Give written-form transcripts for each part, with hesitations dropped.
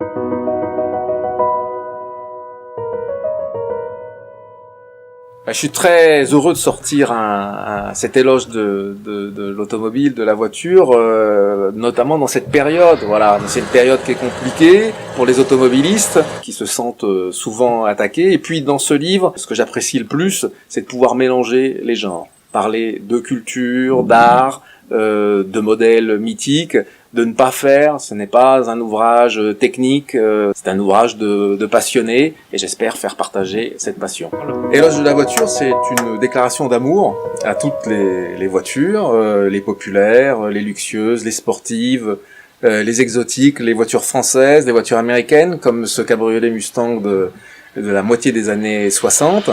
Je suis très heureux de sortir cet éloge de l'automobile, de la voiture, notamment dans cette période. Voilà, c'est une période qui est compliquée pour les automobilistes, qui se sentent souvent attaqués. Et puis dans ce livre, ce que j'apprécie le plus, c'est de pouvoir mélanger les genres, parler de culture, d'art, de modèles mythiques, de ne pas faire. Ce n'est pas un ouvrage technique, c'est un ouvrage de passionnés, et j'espère faire partager cette passion. Éloge de la voiture, c'est une déclaration d'amour à toutes les voitures, les populaires, les luxueuses, les sportives, les exotiques, les voitures françaises, les voitures américaines, comme ce cabriolet Mustang de la moitié des années 60.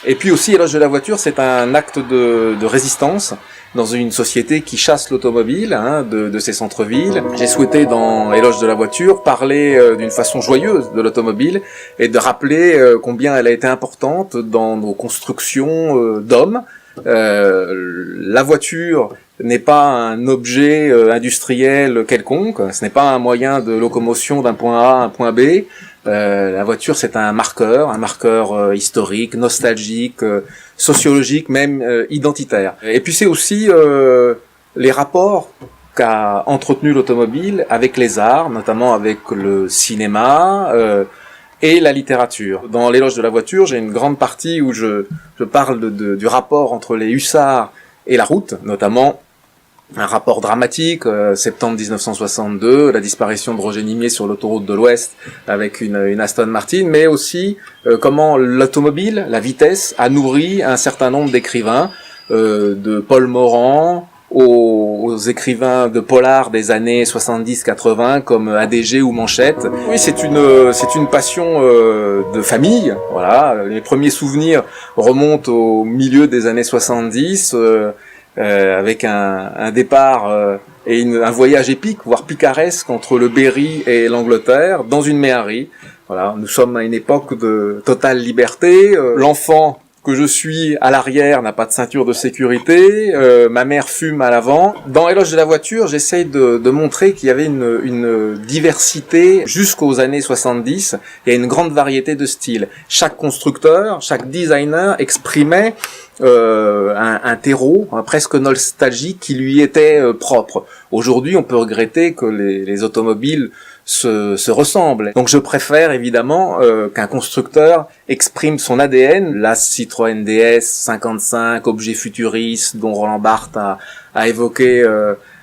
Et puis aussi, Éloge de la voiture, c'est un acte de résistance dans une société qui chasse l'automobile de ses centres-villes. J'ai souhaité, dans Éloge de la voiture, parler d'une façon joyeuse de l'automobile et de rappeler combien elle a été importante dans nos constructions d'hommes. La voiture n'est pas un objet industriel quelconque, ce n'est pas un moyen de locomotion d'un point A à un point B. La voiture, c'est un marqueur historique, nostalgique, sociologique, même identitaire. Et puis c'est aussi les rapports qu'a entretenu l'automobile avec les arts, notamment avec le cinéma et la littérature. Dans l'éloge de la voiture, j'ai une grande partie où je parle du rapport entre les hussards et la route, notamment un rapport dramatique, septembre 1962, la disparition de Roger Nimier sur l'autoroute de l'Ouest avec une Aston Martin, mais aussi comment l'automobile, la vitesse, a nourri un certain nombre d'écrivains, de Paul Morand aux écrivains de polar des années 70-80 comme ADG ou Manchette. Oui, c'est une passion de famille. Voilà, les premiers souvenirs remontent au milieu des années 70. Avec un départ et un voyage épique, voire picaresque, entre le Berry et l'Angleterre, dans une méhari. Voilà, nous sommes à une époque de totale liberté. L'enfant que je suis à l'arrière n'a pas de ceinture de sécurité. Ma mère fume à l'avant. Dans Éloge de la voiture, j'essaye de montrer qu'il y avait une diversité jusqu'aux années 70. Il y a une grande variété de styles. Chaque constructeur, chaque designer exprimait un terreau presque nostalgique qui lui était propre. Aujourd'hui, on peut regretter que les automobiles se ressemblent. Donc je préfère évidemment qu'un constructeur exprime son ADN. La Citroën DS 55, objet futuriste dont Roland Barthes a évoqué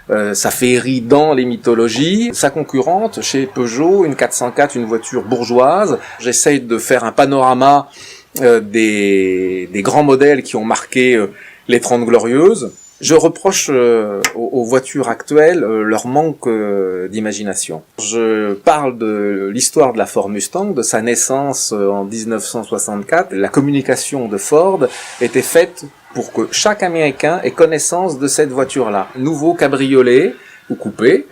sa féerie dans les mythologies. Sa concurrente, chez Peugeot, une 404, une voiture bourgeoise. J'essaye de faire un panorama des grands modèles qui ont marqué les 30 Glorieuses. Je reproche aux voitures actuelles leur manque d'imagination. Je parle de l'histoire de la Ford Mustang, de sa naissance en 1964. La communication de Ford était faite pour que chaque Américain ait connaissance de cette voiture-là. Nouveau cabriolet ou coupé,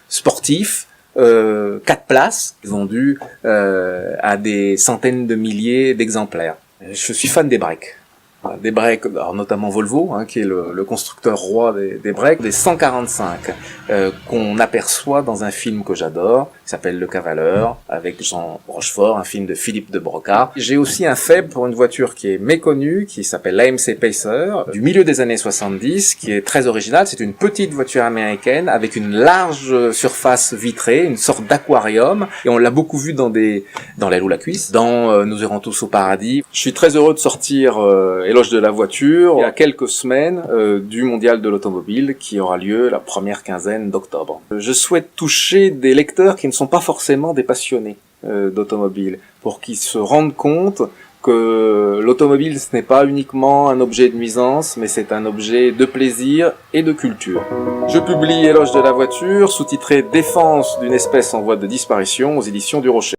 sportif, 4 places, vendues à des centaines de milliers d'exemplaires. Je suis fan des breaks. Des breaks, alors notamment Volvo, qui est le constructeur roi des breaks, des 145 qu'on aperçoit dans un film que j'adore, qui s'appelle Le Cavaleur, avec Jean Rochefort, un film de Philippe de Broca. J'ai aussi un faible pour une voiture qui est méconnue, qui s'appelle l'AMC Pacer, du milieu des années 70, qui est très originale. C'est une petite voiture américaine avec une large surface vitrée, une sorte d'aquarium, et on l'a beaucoup vu dans l'aile ou la cuisse, dans Nous irons tous au paradis. Je suis très heureux de sortir Éloge de la voiture, il y a quelques semaines du mondial de l'automobile qui aura lieu la première quinzaine d'octobre. Je souhaite toucher des lecteurs qui ne sont pas forcément des passionnés d'automobile, pour qu'ils se rendent compte que l'automobile ce n'est pas uniquement un objet de nuisance, mais c'est un objet de plaisir et de culture. Je publie Éloge de la voiture, sous-titré Défense d'une espèce en voie de disparition aux éditions du Rocher.